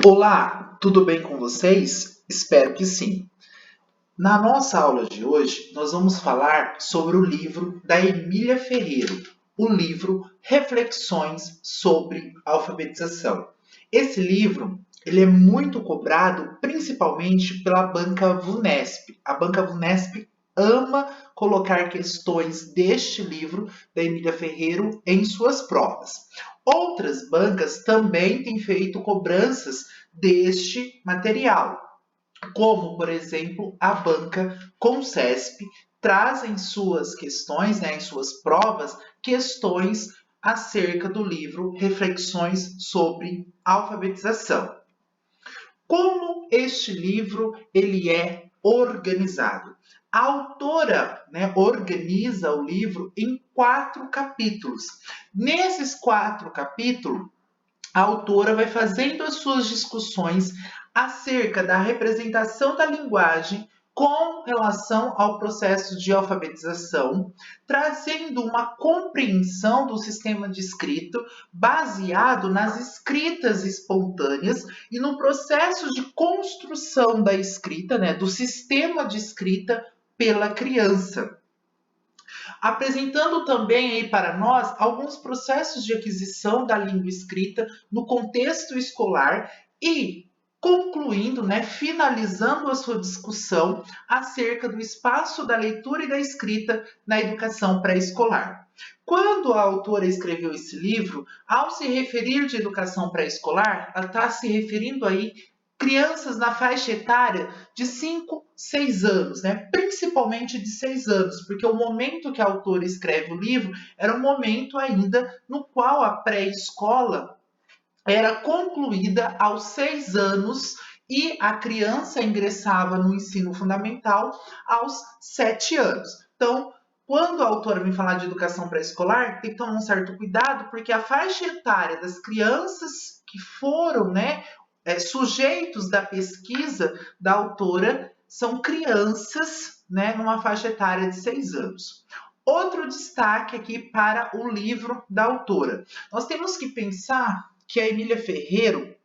Olá, tudo bem com vocês? Espero que sim. Na nossa aula de hoje, nós vamos falar sobre o livro da Emília Ferreiro, o livro Reflexões sobre Alfabetização. Esse livro, ele é muito cobrado principalmente pela banca VUNESP. A banca VUNESP ama colocar questões deste livro da Emília Ferreiro em suas provas. Outras bancas também têm feito cobranças deste material, como, por exemplo, a banca Concesp traz em suas questões, em suas provas, questões acerca do livro Reflexões sobre Alfabetização. Como este livro ele é organizado? A autora, organiza o livro em 4 capítulos. Nesses 4 capítulos, a autora vai fazendo as suas discussões acerca da representação da linguagem com relação ao processo de alfabetização, trazendo uma compreensão do sistema de escrita baseado nas escritas espontâneas e no processo de construção da escrita, do sistema de escrita pela criança, apresentando também aí para nós alguns processos de aquisição da língua escrita no contexto escolar e concluindo, finalizando a sua discussão acerca do espaço da leitura e da escrita na educação pré-escolar. Quando a autora escreveu esse livro, ao se referir de educação pré-escolar, ela está se referindo aí crianças na faixa etária de 5, 6 anos, principalmente de 6 anos, porque o momento que a autora escreve o livro era um momento ainda no qual a pré-escola era concluída aos 6 anos e a criança ingressava no ensino fundamental aos 7 anos. Então, quando a autora vem falar de educação pré-escolar, tem que tomar um certo cuidado, porque a faixa etária das crianças que foram, sujeitos da pesquisa da autora são crianças, numa faixa etária de 6 anos. Outro destaque aqui para o livro da autora. Nós temos que pensar que a Emília Ferreiro,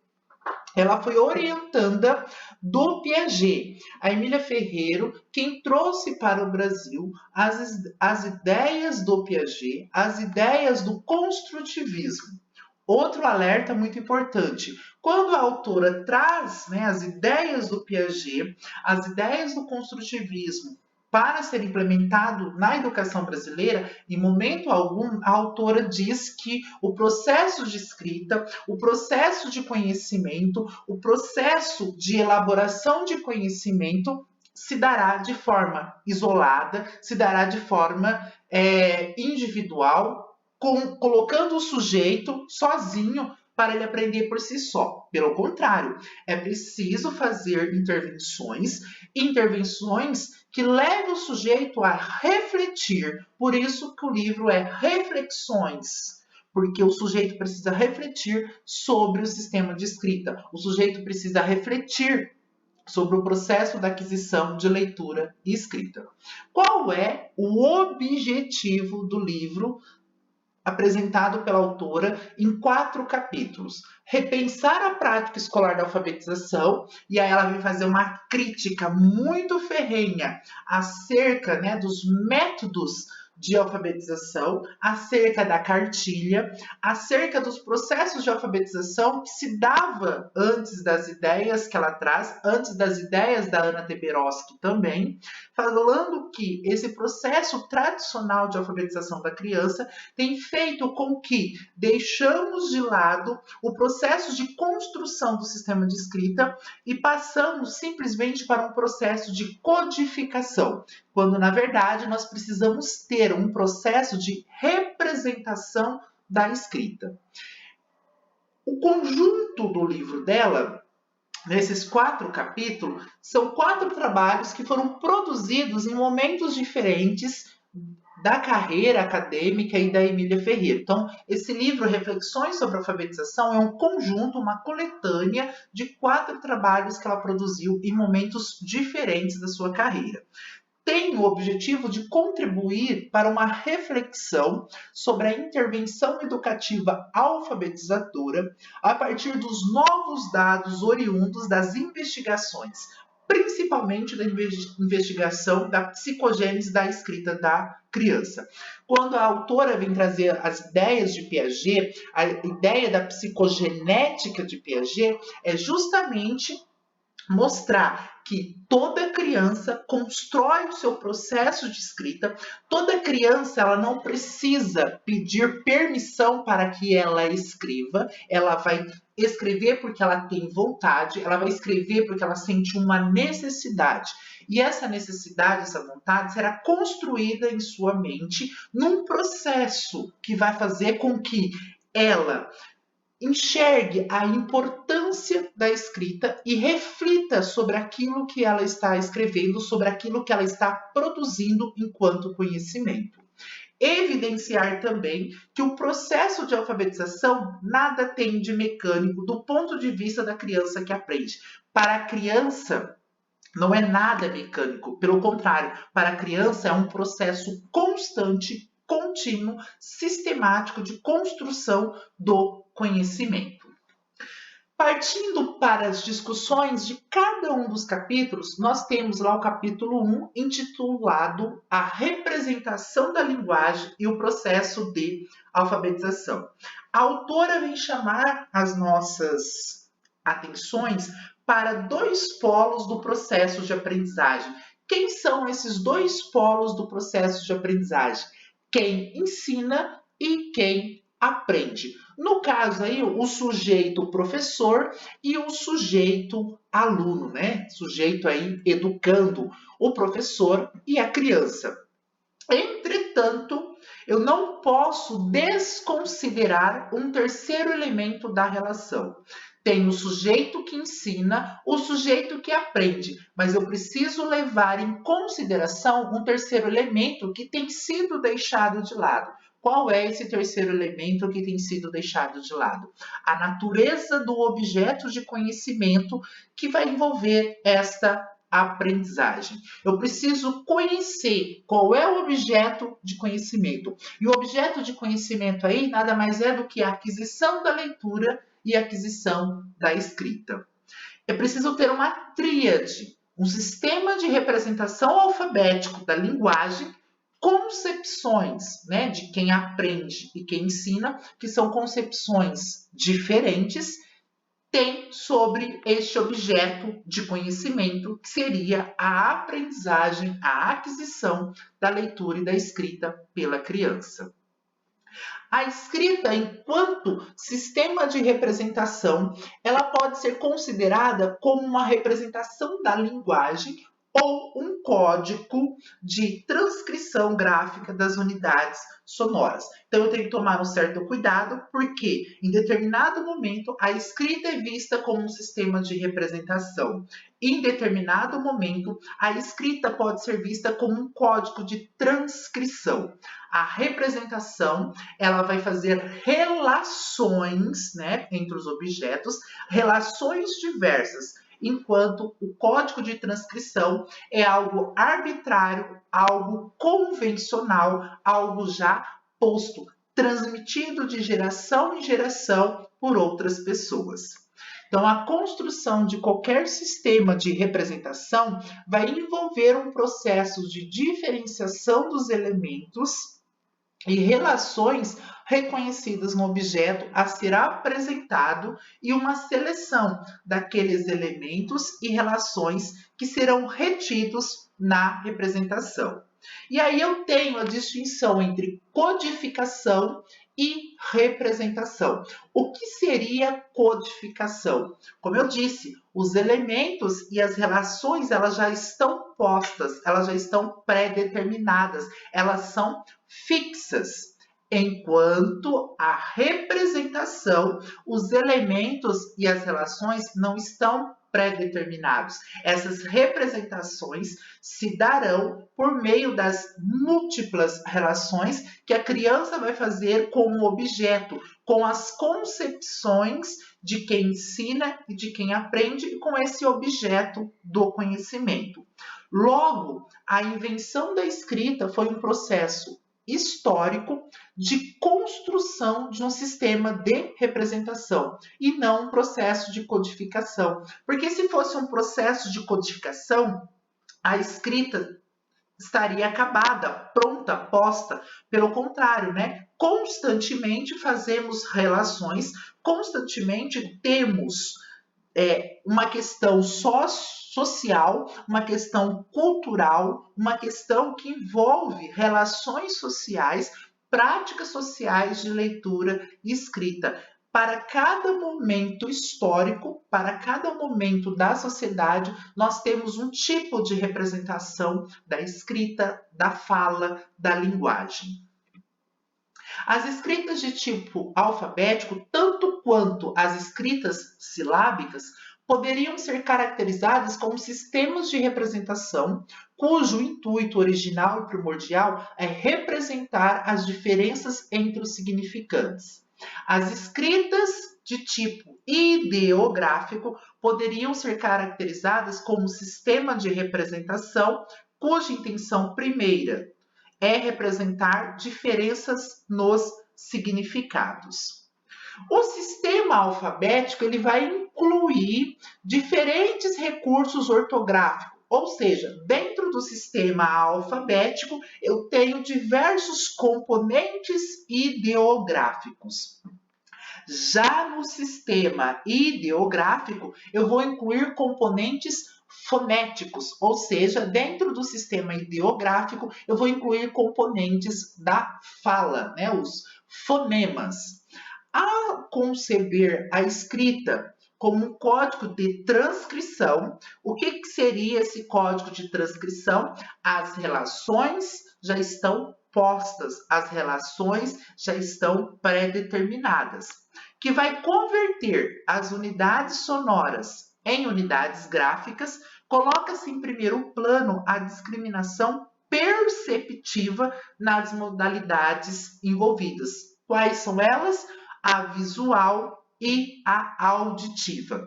ela foi orientanda do Piaget. A Emília Ferreiro, quem trouxe para o Brasil as ideias do Piaget, as ideias do construtivismo. Outro alerta muito importante: quando a autora traz as ideias do Piaget, as ideias do construtivismo para ser implementado na educação brasileira, em momento algum a autora diz que o processo de escrita, o processo de conhecimento, o processo de elaboração de conhecimento se dará de forma isolada, se dará de forma individual, colocando o sujeito sozinho para ele aprender por si só. Pelo contrário, é preciso fazer intervenções que levem o sujeito a refletir. Por isso que o livro é Reflexões, porque o sujeito precisa refletir sobre o sistema de escrita. O sujeito precisa refletir sobre o processo da aquisição de leitura e escrita. Qual é o objetivo do livro apresentado pela autora em 4 capítulos? Repensar a prática escolar da alfabetização, e aí ela vem fazer uma crítica muito ferrenha acerca dos métodos de alfabetização, acerca da cartilha, acerca dos processos de alfabetização que se dava antes das ideias que ela traz, antes das ideias da Anna Teberoski também, falando que esse processo tradicional de alfabetização da criança tem feito com que deixamos de lado o processo de construção do sistema de escrita e passamos simplesmente para um processo de codificação, quando na verdade nós precisamos ter um processo de representação da escrita. O conjunto do livro dela, nesses 4 capítulos, são 4 trabalhos que foram produzidos em momentos diferentes da carreira acadêmica e da Emília Ferreiro. Então, esse livro, Reflexões sobre Alfabetização, é um conjunto, uma coletânea de 4 trabalhos que ela produziu em momentos diferentes da sua carreira. tem o objetivo de contribuir para uma reflexão sobre a intervenção educativa alfabetizadora a partir dos novos dados oriundos das investigações, principalmente da investigação da psicogênese da escrita da criança. Quando a autora vem trazer as ideias de Piaget, a ideia da psicogenética de Piaget é justamente mostrar que toda criança constrói o seu processo de escrita, toda criança ela não precisa pedir permissão para que ela escreva, ela vai escrever porque ela tem vontade, ela vai escrever porque ela sente uma necessidade. E essa necessidade, essa vontade será construída em sua mente num processo que vai fazer com que ela enxergue a importância da escrita e reflita sobre aquilo que ela está escrevendo, sobre aquilo que ela está produzindo enquanto conhecimento. Evidenciar também que o processo de alfabetização nada tem de mecânico do ponto de vista da criança que aprende. Para a criança, não é nada mecânico, pelo contrário, para a criança é um processo constante, contínuo, sistemático de construção do conhecimento. Partindo para as discussões de cada um dos capítulos, nós temos lá o capítulo 1, intitulado A Representação da Linguagem e o Processo de Alfabetização. A autora vem chamar as nossas atenções para dois polos do processo de aprendizagem. Quem são esses dois polos do processo de aprendizagem? Quem ensina e quem aprende. No caso aí, o sujeito professor e o sujeito aluno, né? Sujeito aí educando o professor e a criança. Entretanto, eu não posso desconsiderar um terceiro elemento da relação. Tem o sujeito que ensina, o sujeito que aprende, mas eu preciso levar em consideração um terceiro elemento que tem sido deixado de lado. Qual é esse terceiro elemento que tem sido deixado de lado? A natureza do objeto de conhecimento que vai envolver esta aprendizagem. Eu preciso conhecer qual é o objeto de conhecimento. E o objeto de conhecimento aí nada mais é do que a aquisição da leitura e a aquisição da escrita. É preciso ter uma tríade, um sistema de representação alfabético da linguagem, concepções, né, de quem aprende e quem ensina, que são concepções diferentes, tem sobre este objeto de conhecimento, que seria a aprendizagem, a aquisição da leitura e da escrita pela criança. A escrita, enquanto sistema de representação, ela pode ser considerada como uma representação da linguagem ou um código de transcrição gráfica das unidades sonoras. Então, eu tenho que tomar um certo cuidado, porque em determinado momento a escrita é vista como um sistema de representação. Em determinado momento, a escrita pode ser vista como um código de transcrição. A representação, ela vai fazer relações, né, entre os objetos, relações diversas, enquanto o código de transcrição é algo arbitrário, algo convencional, algo já posto, transmitido de geração em geração por outras pessoas. Então, a construção de qualquer sistema de representação vai envolver um processo de diferenciação dos elementos e relações reconhecidas no objeto a ser apresentado e uma seleção daqueles elementos e relações que serão retidos na representação. E aí eu tenho a distinção entre codificação e representação. O que seria codificação? Como eu disse, os elementos e as relações elas já estão postas, elas já estão pré-determinadas, elas são fixas, enquanto a representação, os elementos e as relações não estão pré-determinados. Essas representações se darão por meio das múltiplas relações que a criança vai fazer com o objeto, com as concepções de quem ensina e de quem aprende e com esse objeto do conhecimento. Logo, a invenção da escrita foi um processo histórico de construção de um sistema de representação e não um processo de codificação. Porque se fosse um processo de codificação, a escrita estaria acabada, pronta, posta. Pelo contrário, né? Constantemente fazemos relações, constantemente temos uma questão social, uma questão cultural, uma questão que envolve relações sociais, práticas sociais de leitura e escrita. Para cada momento histórico, para cada momento da sociedade, nós temos um tipo de representação da escrita, da fala, da linguagem. As escritas de tipo alfabético, tanto quanto as escritas silábicas, poderiam ser caracterizadas como sistemas de representação cujo intuito original e primordial é representar as diferenças entre os significantes. As escritas de tipo ideográfico poderiam ser caracterizadas como sistema de representação cuja intenção primeira é representar diferenças nos significados. O sistema alfabético ele vai incluir diferentes recursos ortográficos, ou seja, dentro do sistema alfabético eu tenho diversos componentes ideográficos. Já no sistema ideográfico, eu vou incluir componentes fonéticos, ou seja, dentro do sistema ideográfico, eu vou incluir componentes da fala, né, os fonemas. Ao conceber a escrita como um código de transcrição, o que seria esse código de transcrição? As relações já estão postas, as relações já estão pré-determinadas, que vai converter as unidades sonoras em unidades gráficas, coloca-se em primeiro plano a discriminação perceptiva nas modalidades envolvidas. Quais são elas? A visual e a auditiva.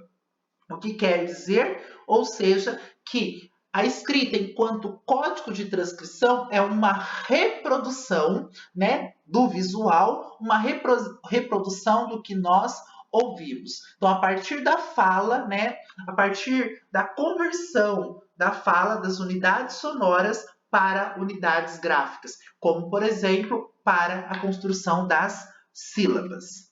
O que quer dizer? Ou seja, que a escrita, enquanto código de transcrição, é uma reprodução, né, do visual, uma reprodução do que nós ouvimos. Então, a partir da fala, né, a partir da conversão da fala das unidades sonoras para unidades gráficas, como, por exemplo, para a construção das sílabas.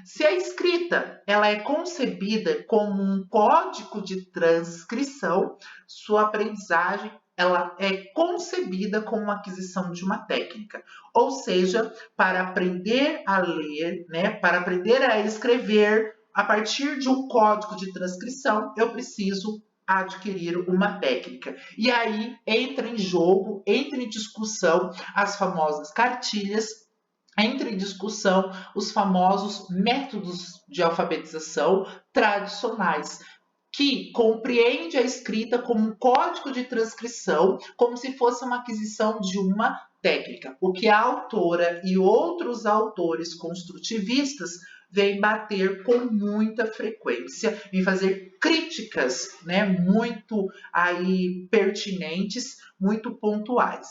Se a escrita ela é concebida como um código de transcrição, sua aprendizagem ela é concebida como a aquisição de uma técnica, ou seja, para aprender a ler, né, para aprender a escrever a partir de um código de transcrição, eu preciso adquirir uma técnica. E aí entra em jogo, entra em discussão as famosas cartilhas, entra em discussão os famosos métodos de alfabetização tradicionais, que compreende a escrita como um código de transcrição, como se fosse uma aquisição de uma técnica. O que a autora e outros autores construtivistas vêm bater com muita frequência, em fazer críticas, né, muito aí pertinentes, muito pontuais.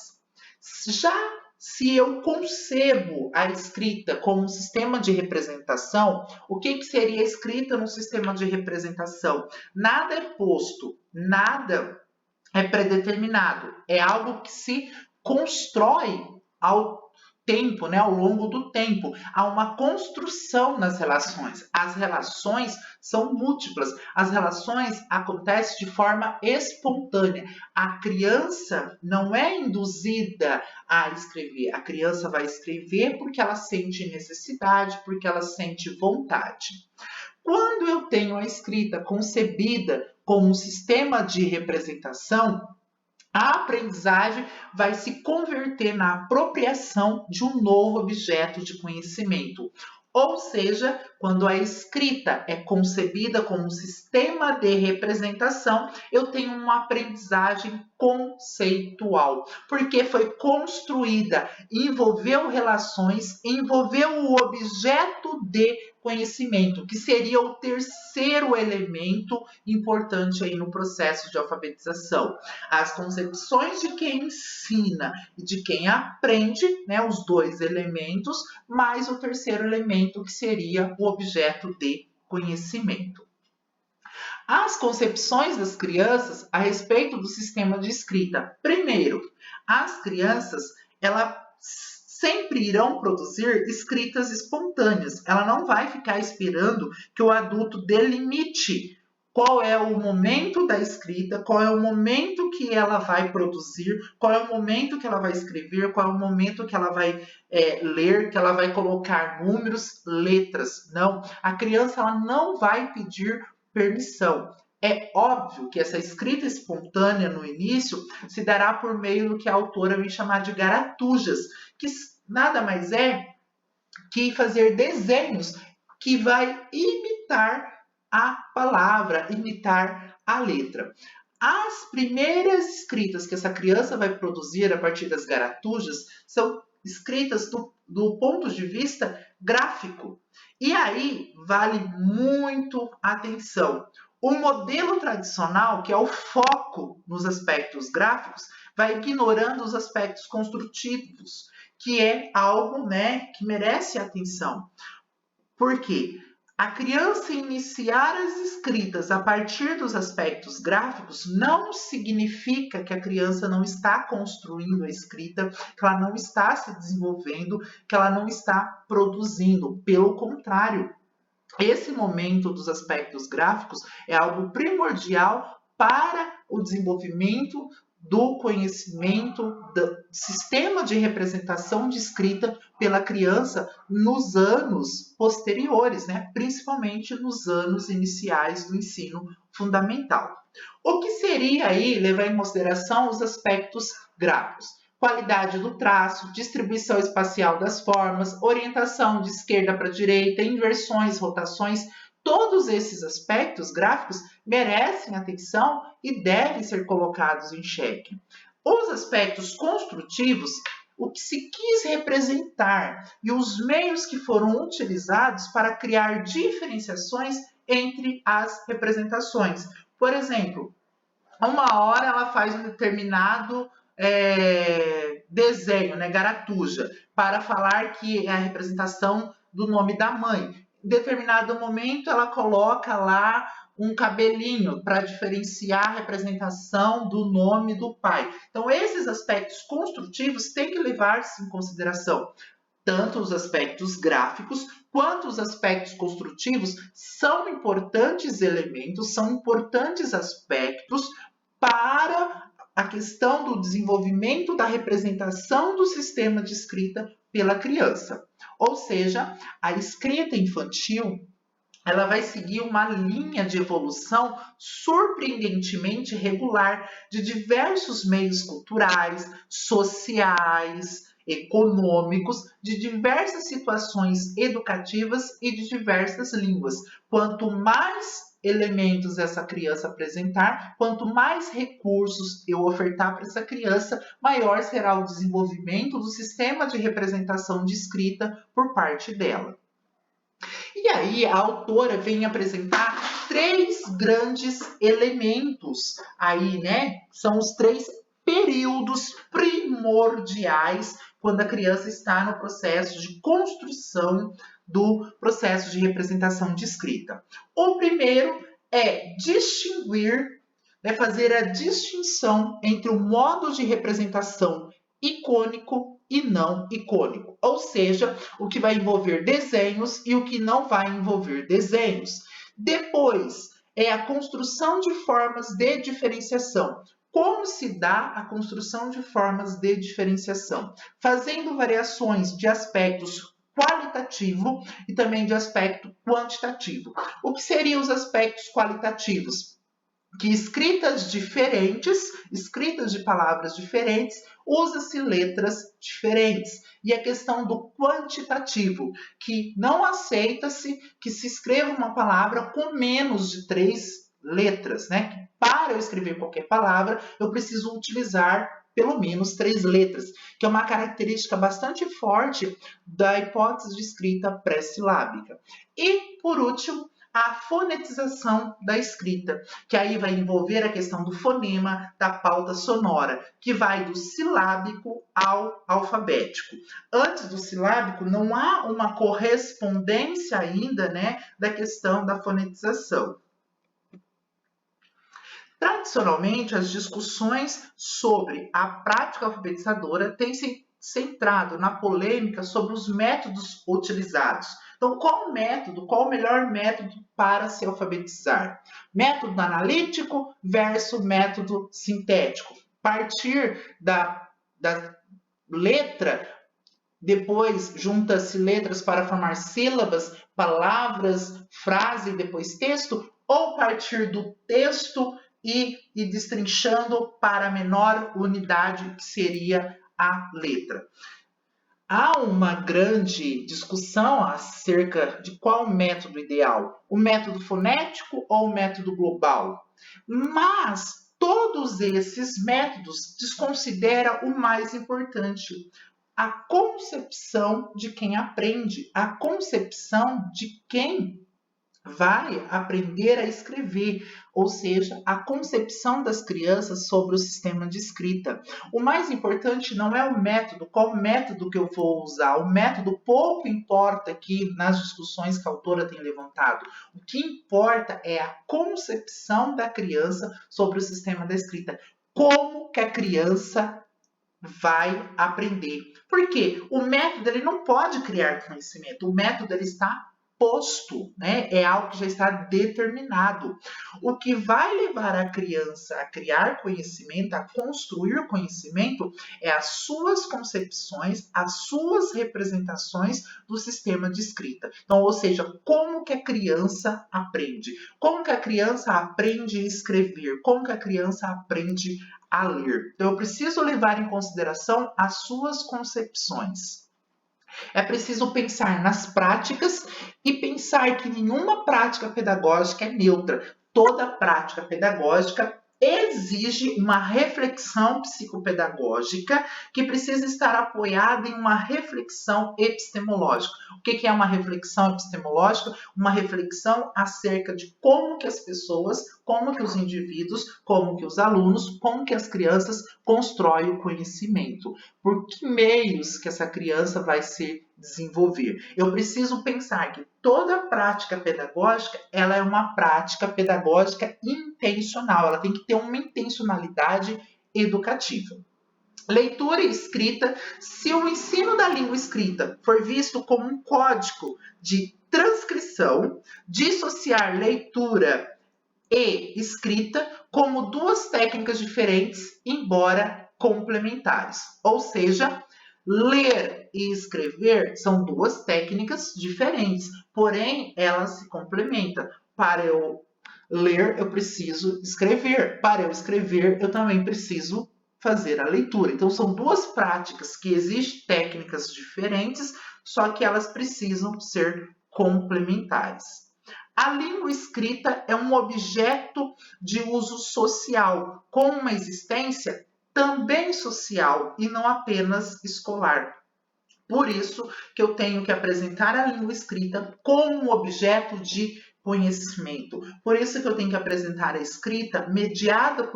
Já se eu concebo a escrita como um sistema de representação, o que seria a escrita num sistema de representação? Nada é posto, nada é predeterminado. É algo que se constrói ao tempo, né, ao longo do tempo. Há uma construção nas relações. As relações são múltiplas. As relações acontecem de forma espontânea. A criança não é induzida a escrever. A criança vai escrever porque ela sente necessidade, porque ela sente vontade. Quando eu tenho a escrita concebida como um sistema de representação, a aprendizagem vai se converter na apropriação de um novo objeto de conhecimento. Ou seja, quando a escrita é concebida como um sistema de representação, eu tenho uma aprendizagem conceitual, porque foi construída, envolveu relações, envolveu o objeto de conhecimento, que seria o terceiro elemento importante aí no processo de alfabetização. As concepções de quem ensina e de quem aprende, né, os dois elementos, mais o terceiro elemento, que seria o objeto de conhecimento. As concepções das crianças a respeito do sistema de escrita. Primeiro, as crianças, elas sempre irão produzir escritas espontâneas. Ela não vai ficar esperando que o adulto delimite qual é o momento da escrita, qual é o momento que ela vai produzir, qual é o momento que ela vai escrever, qual é o momento que ela vai ler, que ela vai colocar números, letras. Não, a criança ela não vai pedir permissão. É óbvio que essa escrita espontânea no início se dará por meio do que a autora vem chamar de garatujas, que nada mais é que fazer desenhos que vai imitar a palavra, imitar a letra. As primeiras escritas que essa criança vai produzir a partir das garatujas são escritas do ponto de vista gráfico. E aí vale muito atenção. O modelo tradicional, que é o foco nos aspectos gráficos, vai ignorando os aspectos construtivos, que é algo, né, que merece atenção. Por quê? A criança iniciar as escritas a partir dos aspectos gráficos não significa que a criança não está construindo a escrita, que ela não está se desenvolvendo, que ela não está produzindo. Pelo contrário, esse momento dos aspectos gráficos é algo primordial para o desenvolvimento do conhecimento do sistema de representação de escrita pela criança nos anos posteriores, né? Principalmente nos anos iniciais do ensino fundamental. O que seria aí levar em consideração os aspectos gráficos? Qualidade do traço, distribuição espacial das formas, orientação de esquerda para direita, inversões, rotações. Todos esses aspectos gráficos merecem atenção e devem ser colocados em xeque. Os aspectos construtivos, o que se quis representar e os meios que foram utilizados para criar diferenciações entre as representações. Por exemplo, uma hora ela faz um determinado desenho, né, garatuja, para falar que é a representação do nome da mãe. Em determinado momento ela coloca lá um cabelinho para diferenciar a representação do nome do pai. Então esses aspectos construtivos têm que levar-se em consideração. Tanto os aspectos gráficos quanto os aspectos construtivos são importantes elementos, são importantes aspectos para a questão do desenvolvimento da representação do sistema de escrita pela criança. Ou seja, a escrita infantil ela vai seguir uma linha de evolução surpreendentemente regular de diversos meios culturais, sociais, econômicos, de diversas situações educativas e de diversas línguas. Quanto mais elementos essa criança apresentar, quanto mais recursos eu ofertar para essa criança, maior será o desenvolvimento do sistema de representação de escrita por parte dela. E aí a autora vem apresentar 3 grandes elementos aí, né? São os 3 períodos primordiais quando a criança está no processo de construção do processo de representação de escrita. O primeiro é distinguir, né, fazer a distinção entre o modo de representação icônico e não icônico, ou seja, o que vai envolver desenhos e o que não vai envolver desenhos. Depois, é a construção de formas de diferenciação. Como se dá a construção de formas de diferenciação? Fazendo variações de aspectos qualitativo e também de aspecto quantitativo. O que seriam os aspectos qualitativos? Que escritas diferentes, escritas de palavras diferentes, usa-se letras diferentes. E a questão do quantitativo, que não aceita-se que se escreva uma palavra com menos de 3 letras, né? Para eu escrever qualquer palavra, eu preciso utilizar pelo menos 3 letras, que é uma característica bastante forte da hipótese de escrita pré-silábica. E, por último, a fonetização da escrita, que aí vai envolver a questão do fonema, da pauta sonora, que vai do silábico ao alfabético. Antes do silábico, não há uma correspondência ainda, né, da questão da fonetização. Tradicionalmente, as discussões sobre a prática alfabetizadora têm se centrado na polêmica sobre os métodos utilizados. Então, qual o melhor método para se alfabetizar? Método analítico versus método sintético. Partir da letra, depois junta-se letras para formar sílabas, palavras, frase e depois texto, ou partir do texto e destrinchando para a menor unidade, que seria a letra. Há uma grande discussão acerca de qual o método ideal, o método fonético ou o método global. Mas todos esses métodos desconsideram o mais importante, a concepção de quem aprende, a concepção de quem vai aprender a escrever, ou seja, a concepção das crianças sobre o sistema de escrita. O mais importante não é o método, qual método que eu vou usar. O método pouco importa aqui nas discussões que a autora tem levantado. O que importa é a concepção da criança sobre o sistema da escrita. Como que a criança vai aprender? Porque o método ele não pode criar conhecimento, o método ele está posto, né? É algo que já está determinado. O que vai levar a criança a criar conhecimento, a construir conhecimento, é as suas concepções, as suas representações do sistema de escrita. Então, ou seja, como que a criança aprende? Como que a criança aprende a escrever? Como que a criança aprende a ler? Então, eu preciso levar em consideração as suas concepções. É preciso pensar nas práticas e pensar que nenhuma prática pedagógica é neutra. Toda prática pedagógica exige uma reflexão psicopedagógica que precisa estar apoiada em uma reflexão epistemológica. O que é uma reflexão epistemológica? Uma reflexão acerca de como que as pessoas, como que os indivíduos, como que os alunos, como que as crianças constroem o conhecimento. Por que meios que essa criança vai se desenvolver? Eu preciso pensar que toda prática pedagógica, ela é uma prática pedagógica intencional, ela tem que ter uma intencionalidade educativa. Leitura e escrita, se o ensino da língua escrita for visto como um código de transcrição, dissociar leitura e escrita como duas técnicas diferentes, embora complementares. Ou seja, ler e escrever são duas técnicas diferentes, porém elas se complementam. Para eu ler, eu preciso escrever. Para eu escrever, eu também preciso fazer a leitura. Então, são duas práticas que existem técnicas diferentes, só que elas precisam ser complementares. A língua escrita é um objeto de uso social, com uma existência também social e não apenas escolar. Por isso que eu tenho que apresentar a língua escrita como um objeto de conhecimento. Por isso que eu tenho que apresentar a escrita mediada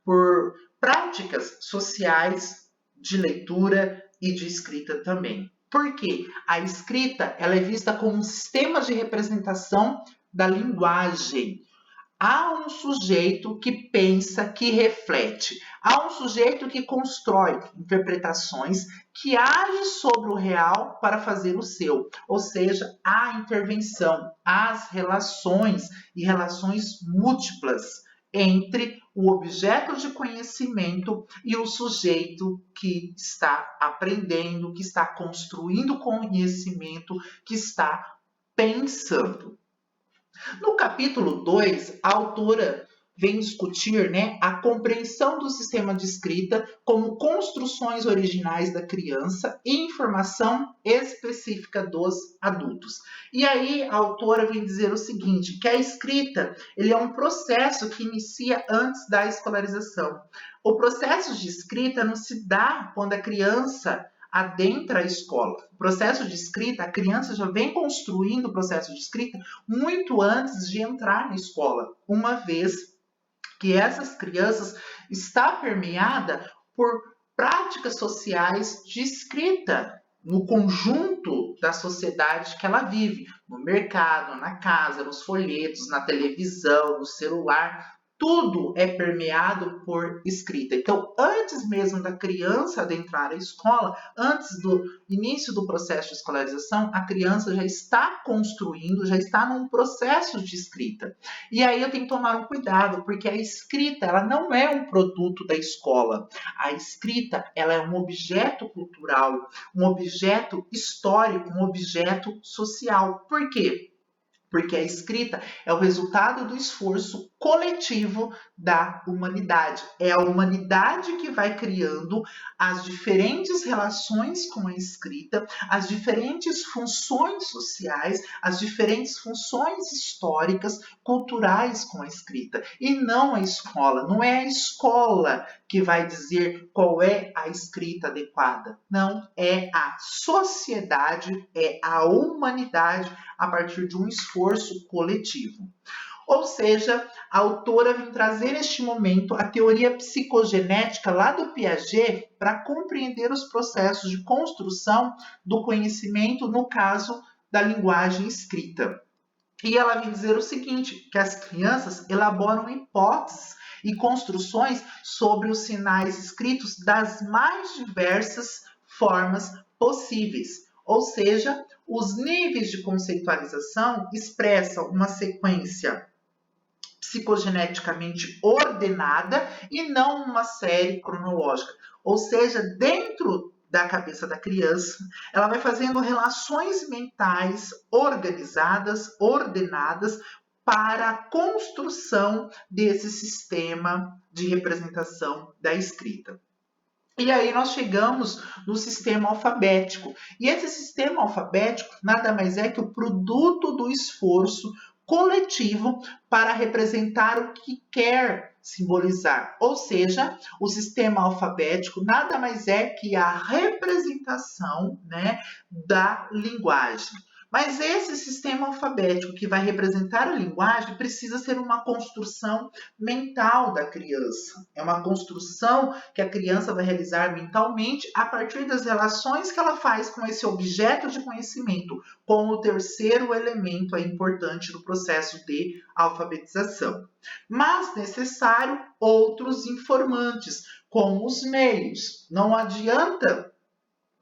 por práticas sociais de leitura e de escrita também. Porque a escrita ela é vista como um sistema de representação da linguagem. Há um sujeito que pensa, que reflete. Há um sujeito que constrói interpretações, que age sobre o real para fazer o seu. Ou seja, há intervenção, há as relações e relações múltiplas entre o objeto de conhecimento e o sujeito que está aprendendo, que está construindo conhecimento, que está pensando. No capítulo 2, a autora vem discutir, a compreensão do sistema de escrita como construções originais da criança e informação específica dos adultos. E aí a autora vem dizer o seguinte, que a escrita ele é um processo que inicia antes da escolarização. O processo de escrita não se dá quando a criança adentra a escola. O processo de escrita, a criança já vem construindo o processo de escrita muito antes de entrar na escola, uma vez que essas crianças está permeada por práticas sociais de escrita no conjunto da sociedade que ela vive, no mercado, na casa, nos folhetos, na televisão, no celular. Tudo é permeado por escrita. Então, antes mesmo da criança adentrar a escola, antes do início do processo de escolarização, a criança já está construindo, já está num processo de escrita. E aí eu tenho que tomar um cuidado, porque a escrita, ela não é um produto da escola. A escrita, ela é um objeto cultural, um objeto histórico, um objeto social. Por quê? Porque a escrita é o resultado do esforço coletivo da humanidade. É a humanidade que vai criando as diferentes relações com a escrita, as diferentes funções sociais, as diferentes funções históricas, culturais com a escrita. E não a escola. Não é a escola que vai dizer qual é a escrita adequada. Não, é a sociedade, é a humanidade a partir de um esforço coletivo. Ou seja, a autora vem trazer neste momento a teoria psicogenética lá do Piaget para compreender os processos de construção do conhecimento, no caso da linguagem escrita. E ela vem dizer o seguinte, que as crianças elaboram hipóteses e construções sobre os sinais escritos das mais diversas formas possíveis. Ou seja, os níveis de conceitualização expressam uma sequência psicogeneticamente ordenada e não uma série cronológica. Ou seja, dentro da cabeça da criança, ela vai fazendo relações mentais organizadas, ordenadas, para a construção desse sistema de representação da escrita. E aí nós chegamos no sistema alfabético. E esse sistema alfabético nada mais é que o produto do esforço coletivo para representar o que quer simbolizar. Ou seja, o sistema alfabético nada mais é que a representação, né, da linguagem. Mas esse sistema alfabético que vai representar a linguagem precisa ser uma construção mental da criança. É uma construção que a criança vai realizar mentalmente a partir das relações que ela faz com esse objeto de conhecimento, com o terceiro elemento importante do processo de alfabetização. Mas necessário outros informantes, como os meios. Não adianta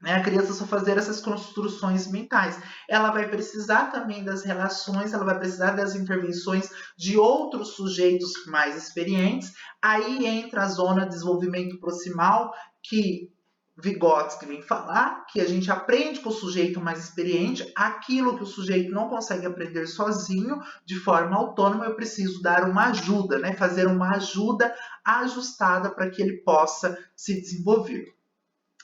a criança só fazer essas construções mentais. Ela vai precisar também das relações, ela vai precisar das intervenções de outros sujeitos mais experientes. Aí entra a zona de desenvolvimento proximal, que Vygotsky vem falar, que a gente aprende com o sujeito mais experiente, aquilo que o sujeito não consegue aprender sozinho, de forma autônoma, eu preciso dar uma ajuda, né? Fazer uma ajuda ajustada para que ele possa se desenvolver.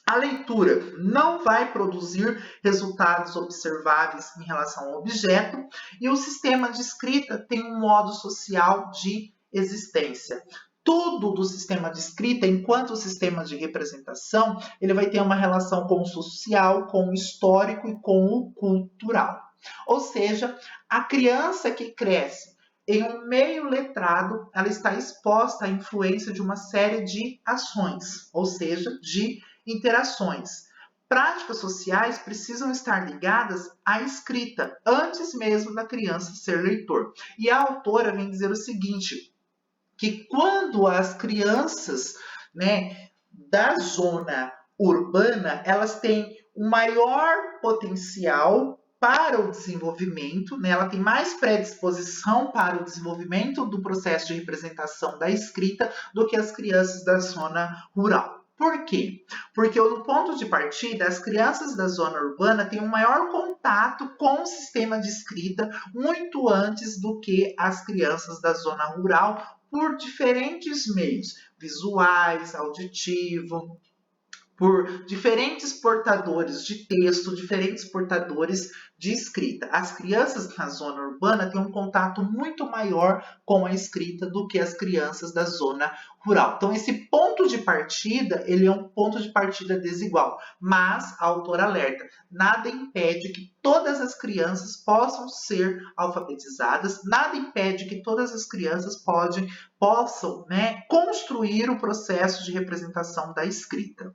A leitura não vai produzir resultados observáveis em relação ao objeto e o sistema de escrita tem um modo social de existência. Tudo do sistema de escrita, enquanto o sistema de representação, ele vai ter uma relação com o social, com o histórico e com o cultural. Ou seja, a criança que cresce em um meio letrado, ela está exposta à influência de uma série de ações, ou seja, de interações. Práticas sociais precisam estar ligadas à escrita, antes mesmo da criança ser leitor. E a autora vem dizer o seguinte, que quando as crianças, né, da zona urbana, elas têm um maior potencial para o desenvolvimento, né? Ela tem mais predisposição para o desenvolvimento do processo de representação da escrita do que as crianças da zona rural. Por quê? Porque no ponto de partida, as crianças da zona urbana têm um maior contato com o sistema de escrita muito antes do que as crianças da zona rural, por diferentes meios, visuais, auditivo, por diferentes portadores de texto, diferentes portadores de escrita. As crianças na zona urbana têm um contato muito maior com a escrita do que as crianças da zona rural. Então, esse ponto de partida, ele é um ponto de partida desigual, mas a autora alerta, nada impede que todas as crianças possam ser alfabetizadas, nada impede que todas as crianças possam, construir o processo de representação da escrita.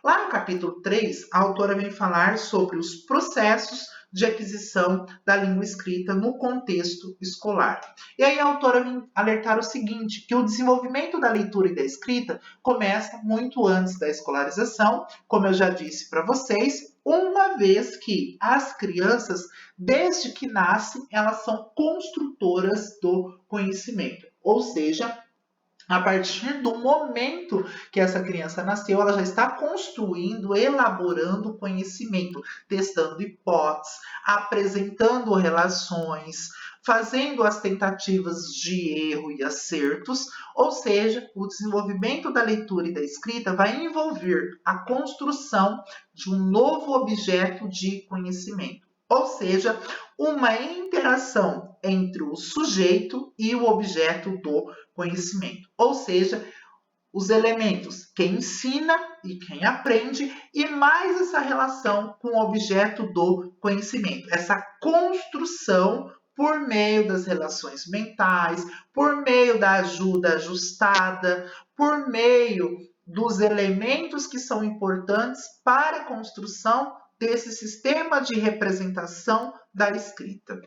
Lá no capítulo 3, a autora vem falar sobre os processos de aquisição da língua escrita no contexto escolar. E aí a autora vem alertar o seguinte, que o desenvolvimento da leitura e da escrita começa muito antes da escolarização, como eu já disse para vocês, uma vez que as crianças, desde que nascem, elas são construtoras do conhecimento, ou seja, a partir do momento que essa criança nasceu, ela já está construindo, elaborando conhecimento, testando hipóteses, apresentando relações, fazendo as tentativas de erro e acertos, ou seja, o desenvolvimento da leitura e da escrita vai envolver a construção de um novo objeto de conhecimento, ou seja, uma interação entre o sujeito e o objeto do conhecimento, ou seja, os elementos quem ensina e quem aprende e mais essa relação com o objeto do conhecimento, essa construção por meio das relações mentais, por meio da ajuda ajustada, por meio dos elementos que são importantes para a construção desse sistema de representação da escrita.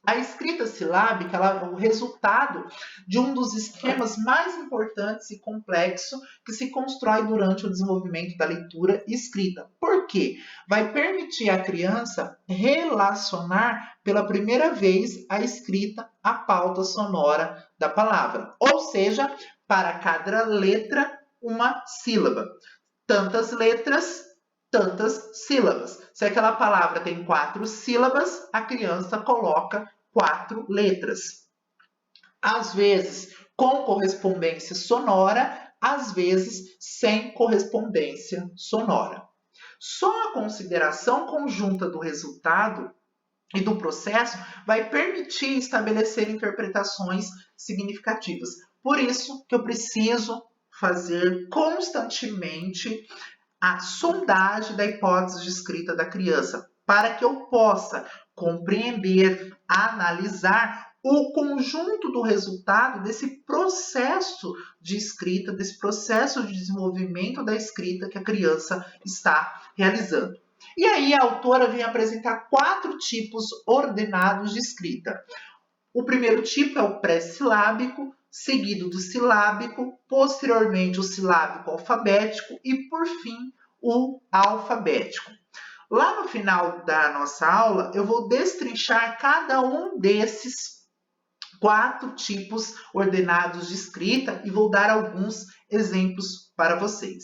A escrita silábica ela é o resultado de um dos esquemas mais importantes e complexos que se constrói durante o desenvolvimento da leitura e escrita. Por quê? Vai permitir à criança relacionar pela primeira vez a escrita à pauta sonora da palavra. Ou seja, para cada letra, uma sílaba. Tantas letras, tantas sílabas. Se aquela palavra tem 4 sílabas, a criança coloca 4 letras. Às vezes com correspondência sonora, às vezes sem correspondência sonora. Só a consideração conjunta do resultado e do processo vai permitir estabelecer interpretações significativas. Por isso que eu preciso fazer constantemente a sondagem da hipótese de escrita da criança, para que eu possa compreender, analisar o conjunto do resultado desse processo de escrita, desse processo de desenvolvimento da escrita que a criança está realizando. E aí a autora vem apresentar 4 tipos ordenados de escrita. O primeiro tipo é o pré-silábico, seguido do silábico, posteriormente o silábico alfabético e, por fim, o alfabético. Lá no final da nossa aula, eu vou destrinchar cada um desses 4 tipos ordenados de escrita e vou dar alguns exemplos para vocês.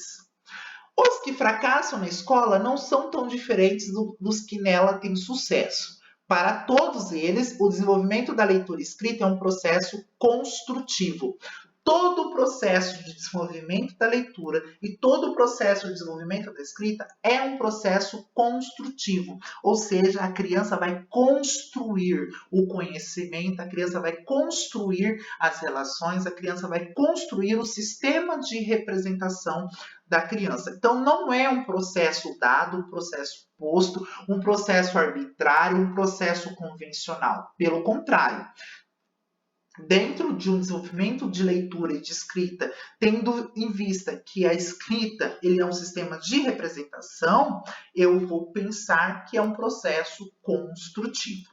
Os que fracassam na escola não são tão diferentes dos que nela têm sucesso. Para todos eles, o desenvolvimento da leitura escrita é um processo construtivo. Todo o processo de desenvolvimento da leitura e todo o processo de desenvolvimento da escrita é um processo construtivo, ou seja, a criança vai construir o conhecimento, a criança vai construir as relações, a criança vai construir o sistema de representação da criança. Então, não é um processo dado, um processo posto, um processo arbitrário, um processo convencional. Pelo contrário, dentro de um desenvolvimento de leitura e de escrita, tendo em vista que a escrita ele é um sistema de representação, eu vou pensar que é um processo construtivo.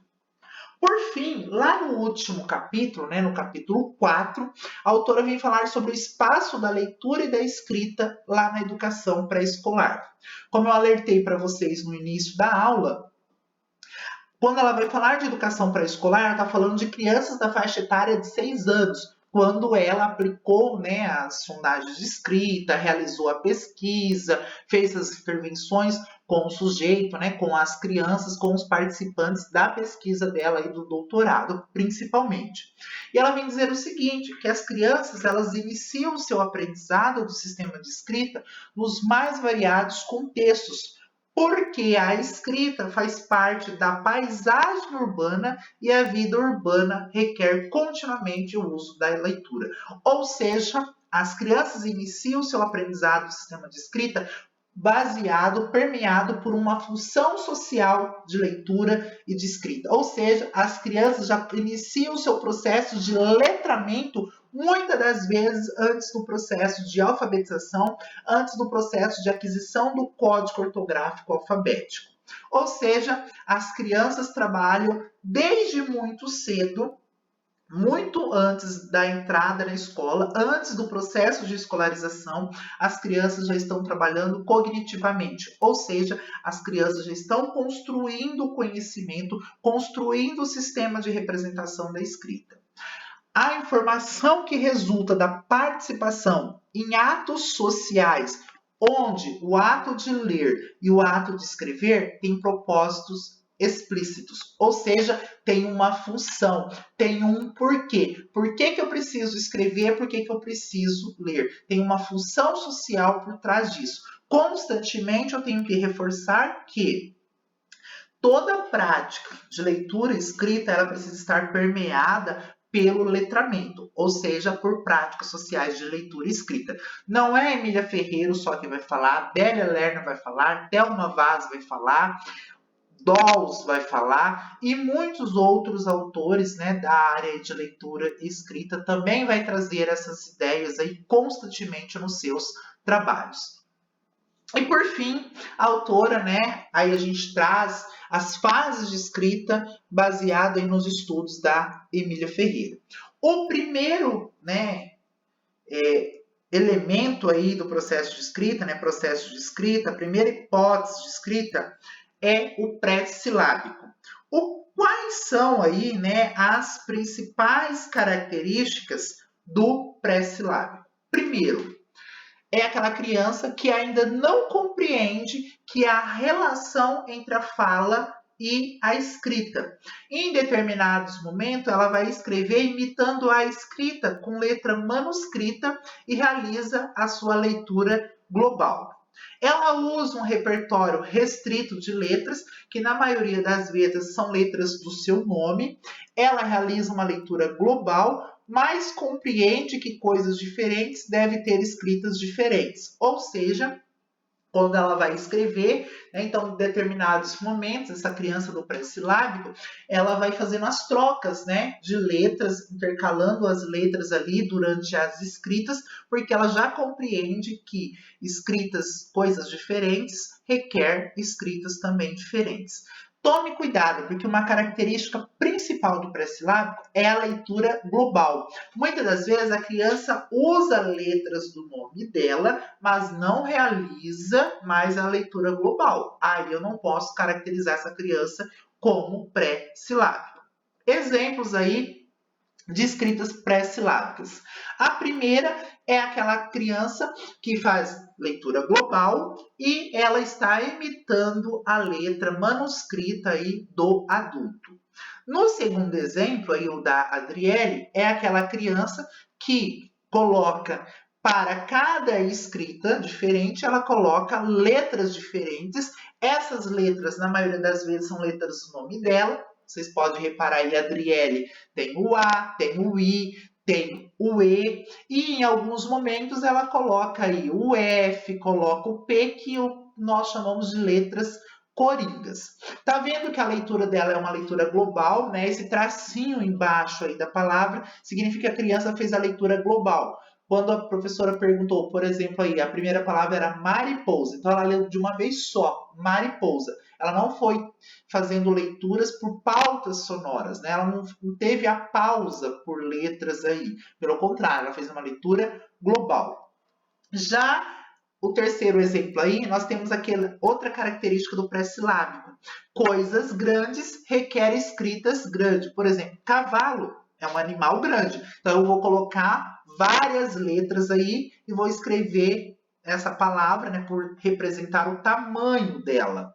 Por fim, lá no último capítulo, no capítulo 4, a autora vem falar sobre o espaço da leitura e da escrita lá na educação pré-escolar. Como eu alertei para vocês no início da aula, quando ela vai falar de educação pré-escolar, ela está falando de crianças da faixa etária de 6 anos. quando ela aplicou, né, as sondagens de escrita, realizou a pesquisa, fez as intervenções com o sujeito, né, com as crianças, com os participantes da pesquisa dela e do doutorado, principalmente. E ela vem dizer o seguinte, que as crianças, elas iniciam o seu aprendizado do sistema de escrita nos mais variados contextos, porque a escrita faz parte da paisagem urbana e a vida urbana requer continuamente o uso da leitura. Ou seja, as crianças iniciam seu aprendizado do sistema de escrita permeado por uma função social de leitura e de escrita. Ou seja, as crianças já iniciam o seu processo de letramento muitas das vezes antes do processo de alfabetização, antes do processo de aquisição do código ortográfico alfabético. Ou seja, as crianças trabalham desde muito cedo, muito antes da entrada na escola, antes do processo de escolarização, as crianças já estão trabalhando cognitivamente, ou seja, as crianças já estão construindo o conhecimento, construindo o sistema de representação da escrita. A informação que resulta da participação em atos sociais, onde o ato de ler e o ato de escrever têm propósitos explícitos, ou seja, tem uma função, tem um porquê. Por que eu preciso escrever? Por que eu preciso ler? Tem uma função social por trás disso. Constantemente eu tenho que reforçar que toda prática de leitura e escrita ela precisa estar permeada pelo letramento, ou seja, por práticas sociais de leitura e escrita. Não é Emília Ferreiro só que vai falar, Délia Lerner vai falar, Thelma Vaz vai falar, Dolls vai falar e muitos outros autores, né, da área de leitura e escrita também vai trazer essas ideias aí constantemente nos seus trabalhos. E por fim, a autora, né, aí a gente traz as fases de escrita baseado aí nos estudos da Emília Ferreira. O primeiro, né, elemento aí do processo de escrita, né, a primeira hipótese de escrita é o pré-silábico. Quais são aí, né, as principais características do pré-silábico? Primeiro, é aquela criança que ainda não compreende que há relação entre a fala e a escrita. Em determinados momentos, ela vai escrever imitando a escrita com letra manuscrita e realiza a sua leitura global. Ela usa um repertório restrito de letras, que na maioria das vezes são letras do seu nome. Ela realiza uma leitura global, mas compreende que coisas diferentes devem ter escritas diferentes. Ou seja, quando ela vai escrever, né, então em determinados momentos, essa criança do pré-silábico, ela vai fazendo as trocas, né, de letras, intercalando as letras ali durante as escritas, porque ela já compreende que escritas coisas diferentes requer escritas também diferentes. Tome cuidado, porque uma característica principal do pré-silábico é a leitura global. Muitas das vezes a criança usa letras do nome dela, mas não realiza mais a leitura global. Aí eu não posso caracterizar essa criança como pré-silábico. Exemplos aí de escritas pré-silábicas. A primeira é aquela criança que faz leitura global e ela está imitando a letra manuscrita aí do adulto. No segundo exemplo, aí o da Adriele, é aquela criança que coloca para cada escrita diferente, ela coloca letras diferentes. Essas letras, na maioria das vezes, são letras do nome dela. Vocês podem reparar aí, a Adriele tem o A, tem o I, tem o E, e em alguns momentos ela coloca aí o F, coloca o P, que nós chamamos de letras coringas. Tá vendo que a leitura dela é uma leitura global, né? Esse tracinho embaixo aí da palavra significa que a criança fez a leitura global. Quando a professora perguntou, por exemplo, aí, a primeira palavra era mariposa, então ela leu de uma vez só, mariposa. Ela não foi fazendo leituras por pautas sonoras, né? Ela não teve a pausa por letras aí. Pelo contrário, ela fez uma leitura global. Já o terceiro exemplo aí, nós temos aquela outra característica do pré-silábico. Coisas grandes requerem escritas grandes. Por exemplo, cavalo é um animal grande. Então, eu vou colocar várias letras aí e vou escrever essa palavra, né, por representar o tamanho dela.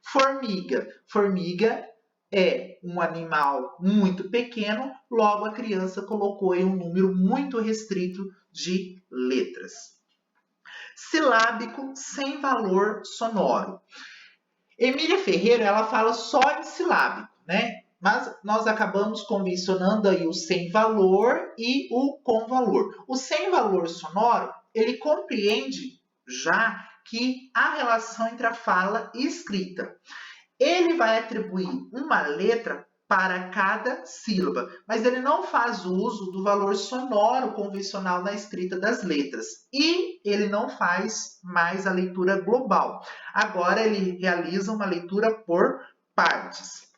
Formiga. Formiga é um animal muito pequeno, logo a criança colocou aí um número muito restrito de letras. Silábico sem valor sonoro. Emília Ferreira, ela fala só em silábico, né? Mas nós acabamos convencionando aí o sem valor e o com valor. O sem valor sonoro, ele compreende já que há relação entre a fala e escrita. Ele vai atribuir uma letra para cada sílaba, mas ele não faz uso do valor sonoro convencional na escrita das letras. E ele não faz mais a leitura global. Agora ele realiza uma leitura por partes.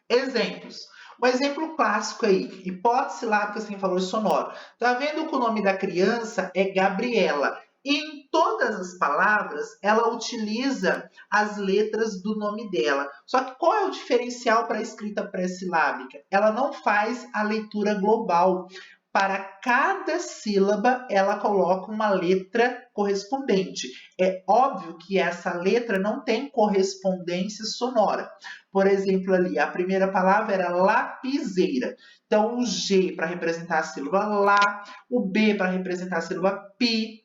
Exemplos. Um exemplo clássico aí, hipótese silábica sem valor sonoro. Tá vendo que o nome da criança é Gabriela? E em todas as palavras, ela utiliza as letras do nome dela. Só que qual é o diferencial para a escrita pré-silábica? Ela não faz a leitura global. Para cada sílaba, ela coloca uma letra correspondente. É óbvio que essa letra não tem correspondência sonora. Por exemplo, ali, a primeira palavra era lapiseira. Então, o G para representar a sílaba lá, o B para representar a sílaba pi,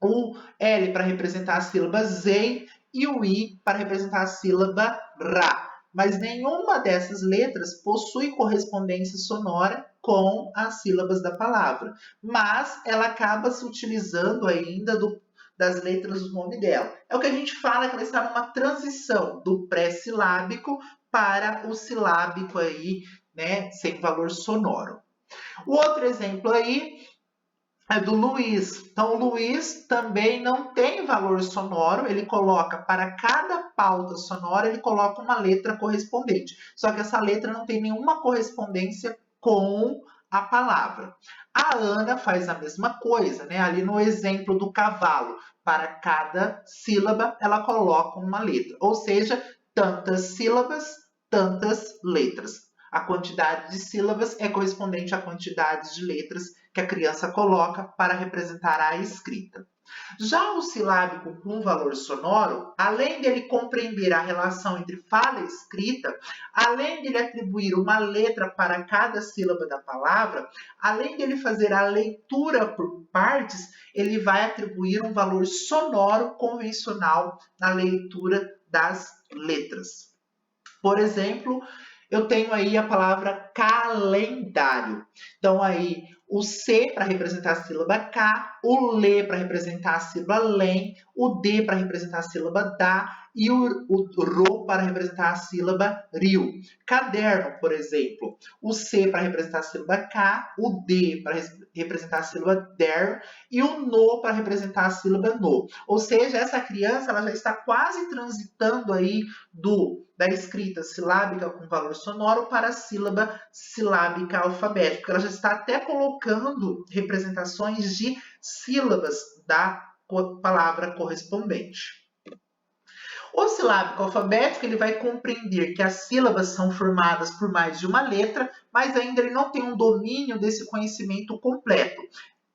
o L para representar a sílaba zei e o I para representar a sílaba ra. Mas nenhuma dessas letras possui correspondência sonora com as sílabas da palavra. Mas ela acaba se utilizando ainda das letras do nome dela. É o que a gente fala que ela está numa transição do pré-silábico para o silábico aí, né, sem valor sonoro. O outro exemplo aí é do Luiz. Então, o Luiz também não tem valor sonoro, ele coloca, para cada pauta sonora, ele coloca uma letra correspondente. Só que essa letra não tem nenhuma correspondência com a palavra. A Ana faz a mesma coisa, né? Ali no exemplo do cavalo, para cada sílaba, ela coloca uma letra. Ou seja, tantas sílabas, tantas letras. A quantidade de sílabas é correspondente à quantidade de letras que a criança coloca para representar a escrita. Já o silábico com valor sonoro, além dele compreender a relação entre fala e escrita, além dele atribuir uma letra para cada sílaba da palavra, além dele fazer a leitura por partes, ele vai atribuir um valor sonoro convencional na leitura das letras. Por exemplo, eu tenho aí a palavra calendário. Então, aí, o C para representar a sílaba K, o LE para representar a sílaba LEM, o D para representar a sílaba DA e o RO para representar a sílaba RIO. Caderno, por exemplo, o C para representar a sílaba K, o D para representar a sílaba DER e o NO para representar a sílaba NO. Ou seja, essa criança ela já está quase transitando aí da escrita silábica com valor sonoro para a sílaba silábica alfabética, porque ela já está até colocando representações de sílabas da palavra correspondente. O silábico alfabético ele vai compreender que as sílabas são formadas por mais de uma letra, mas ainda ele não tem um domínio desse conhecimento completo.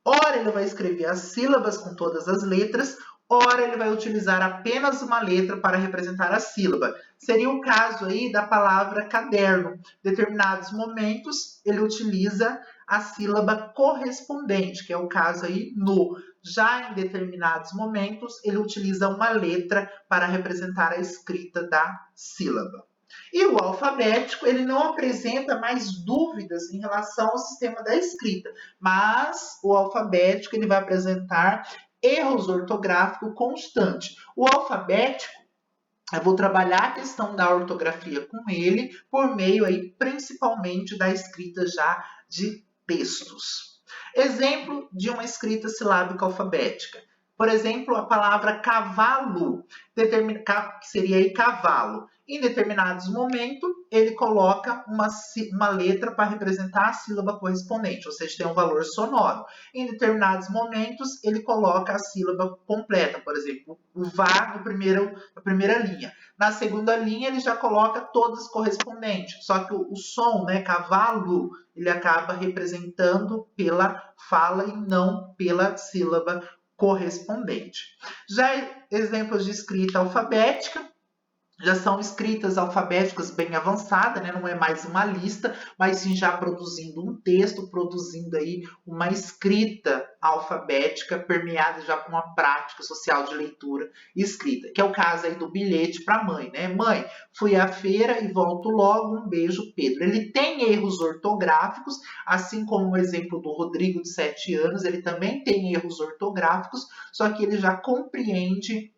Ora, ele vai escrever as sílabas com todas as letras, ora ele vai utilizar apenas uma letra para representar a sílaba. Seria o caso aí da palavra caderno. Em determinados momentos, ele utiliza a sílaba correspondente, que é o caso aí no. Já em determinados momentos, ele utiliza uma letra para representar a escrita da sílaba. E o alfabético, ele não apresenta mais dúvidas em relação ao sistema da escrita, mas o alfabético ele vai apresentar erros ortográficos constantes. O alfabético, eu vou trabalhar a questão da ortografia com ele por meio aí principalmente da escrita já de textos. Exemplo de uma escrita silábica alfabética. Por exemplo, a palavra cavalo, que seria aí cavalo. Em determinados momentos, ele coloca uma letra para representar a sílaba correspondente, ou seja, tem um valor sonoro. Em determinados momentos, ele coloca a sílaba completa, por exemplo, o vá na primeira linha. Na segunda linha, ele já coloca todas correspondentes, só que o som, né, cavalo, ele acaba representando pela fala e não pela sílaba correspondente. Já exemplos de escrita alfabética, já são escritas alfabéticas bem avançadas, né? Não é mais uma lista, mas sim já produzindo um texto, produzindo aí uma escrita alfabética permeada já com uma prática social de leitura e escrita, que é o caso aí do bilhete para a mãe, né? Mãe, fui à feira e volto logo, um beijo, Pedro. Ele tem erros ortográficos, assim como o exemplo do Rodrigo, de 7 anos, ele também tem erros ortográficos, só que ele já compreende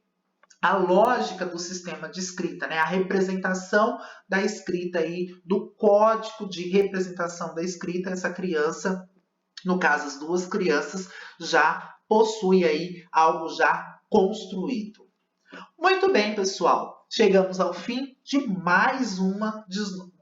a lógica do sistema de escrita, né? A representação da escrita aí, do código de representação da escrita, essa criança, no caso as duas crianças, já possui aí algo já construído. Muito bem, pessoal. Chegamos ao fim de mais uma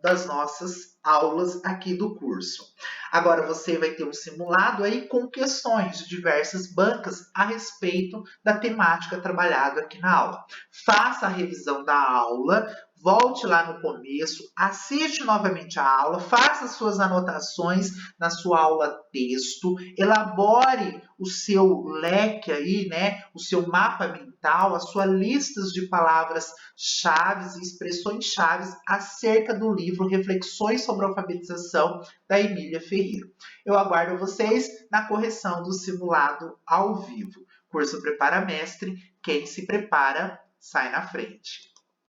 das nossas aulas aqui do curso. Agora você vai ter um simulado aí com questões de diversas bancas a respeito da temática trabalhada aqui na aula. Faça a revisão da aula, volte lá no começo, assiste novamente a aula, faça suas anotações na sua aula texto, elabore o seu leque aí, né, o seu mapa mental, as suas listas de palavras-chave e expressões-chave acerca do livro Reflexões sobre a Alfabetização, da Emília Ferreira. Eu aguardo vocês na correção do simulado ao vivo. Curso Prepara Mestre, quem se prepara, sai na frente.